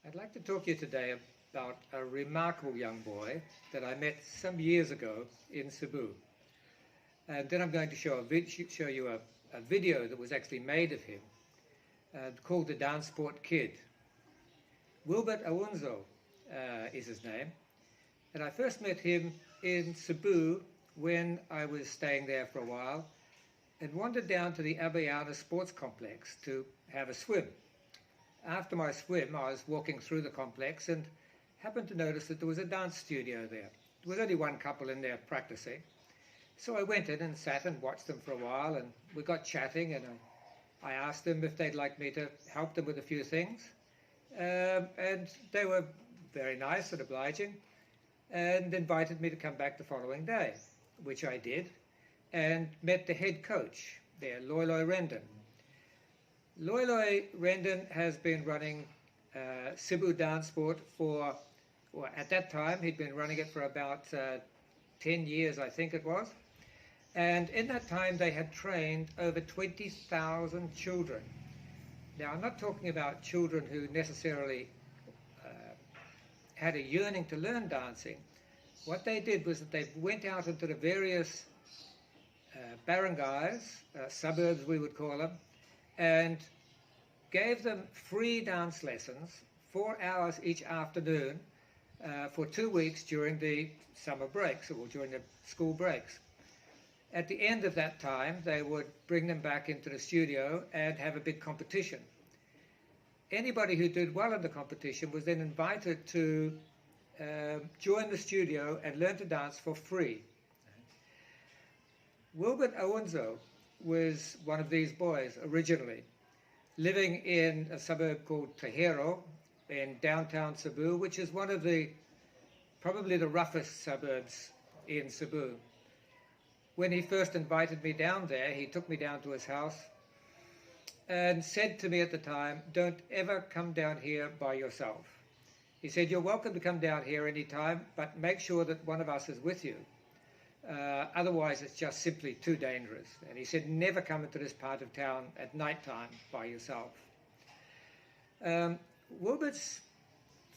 I'd like to talk to you today about a remarkable young boy that I met some years ago in Cebu. And then I'm going to show you a video that was actually made of him called the DanceSport Kid. Wilbert is his name. And I first met him in Cebu when I was staying there for a while and wandered down to the Abayana Sports Complex to have a swim. After my swim, I was walking through the complex and happened to notice that there was a dance studio there. There was only one couple in there practicing. So I went in and sat and watched them for a while, and we got chatting, and I asked them if they'd like me to help them with a few things. And they were very nice and obliging and invited me to come back the following day, which I did, and met the head coach there, Ridden. Ridden has been running Cebu dance sport for, well, at that time he'd been running it for about 10 years, I think it was. And in that time they had trained over 20,000 children. Now, I'm not talking about children who necessarily had a yearning to learn dancing. What they did was that they went out into the various barangays, suburbs we would call them, and gave them free dance lessons, 4 hours each afternoon, for 2 weeks during the summer breaks or during the school breaks. At the end of that time, they would bring them back into the studio and have a big competition. Anybody who did well in the competition was then invited to join the studio and learn to dance for free. Wilbert was one of these boys originally, living in a suburb called Tejero in downtown Cebu, which is one of probably the roughest suburbs in Cebu. When he first invited me down there, he took me down to his house and said to me at the time, "Don't ever come down here by yourself." He said, "You're welcome to come down here anytime, but make sure that one of us is with you. Otherwise, it's just simply too dangerous." And he said, "Never come into this part of town at night time by yourself." Wilbert's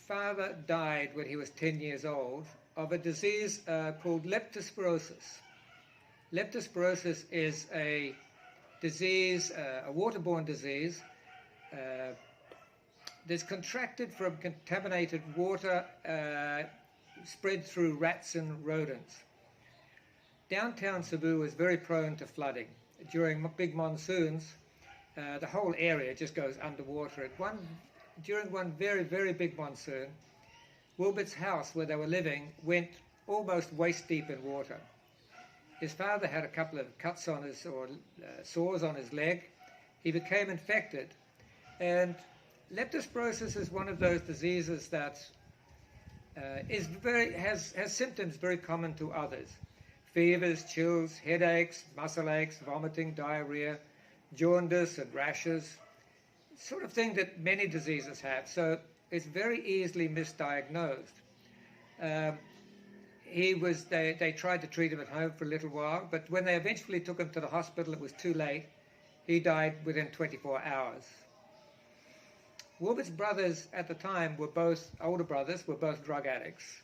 father died when he was 10 years old of a disease called leptospirosis. Leptospirosis is a disease, a waterborne disease that's contracted from contaminated water spread through rats and rodents. Downtown Cebu is very prone to flooding. During big monsoons, the whole area just goes underwater. During one very, very big monsoon, Wilbert's house where they were living went almost waist deep in water. His father had a couple of cuts on sores on his leg. He became infected, and leptospirosis is one of those diseases that has symptoms very common to others: fevers, chills, headaches, muscle aches, vomiting, diarrhea, jaundice, and rashes. Sort of thing that many diseases have. So it's very easily misdiagnosed. They tried to treat him at home for a little while, but when they eventually took him to the hospital, it was too late. He died within 24 hours. Wilbert's brothers at the time older brothers were both drug addicts.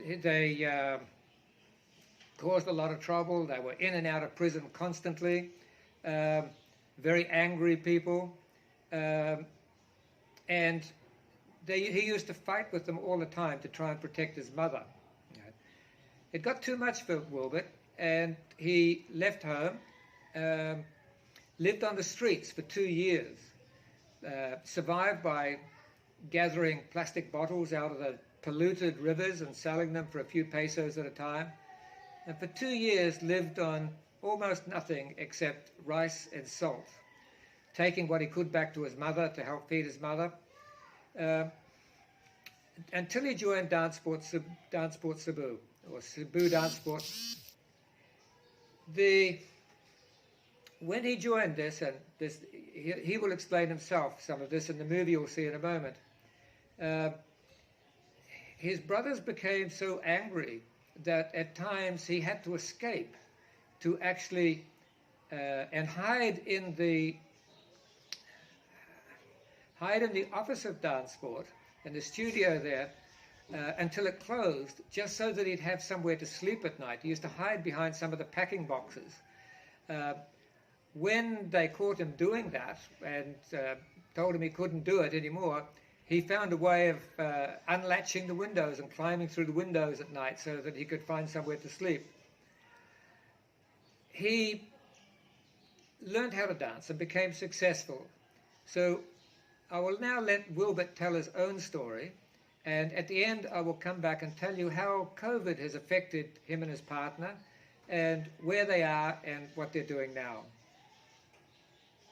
They caused a lot of trouble. They were in and out of prison constantly. Very angry people. And he used to fight with them all the time to try and protect his mother. It got too much for Wilbert, and he left home, lived on the streets for 2 years, survived by gathering plastic bottles out of the polluted rivers and selling them for a few pesos at a time, and for 2 years lived on almost nothing except rice and salt, taking what he could back to his mother to help feed his mother. Until he joined DanceSport Cebu, or Cebu Dance Sport. When he joined this, and he will explain himself some of this in the movie you'll see in a moment, his brothers became so angry that at times he had to escape to actually and hide hide in the office of DanceSport, in the studio there, until it closed, just so that he'd have somewhere to sleep at night. He used to hide behind some of the packing boxes. When they caught him doing that and told him he couldn't do it anymore, he found a way of unlatching the windows and climbing through the windows at night so that he could find somewhere to sleep. He learned how to dance and became successful. So I will now let Wilbert tell his own story, and at the end I will come back and tell you how COVID has affected him and his partner, and where they are and what they're doing now.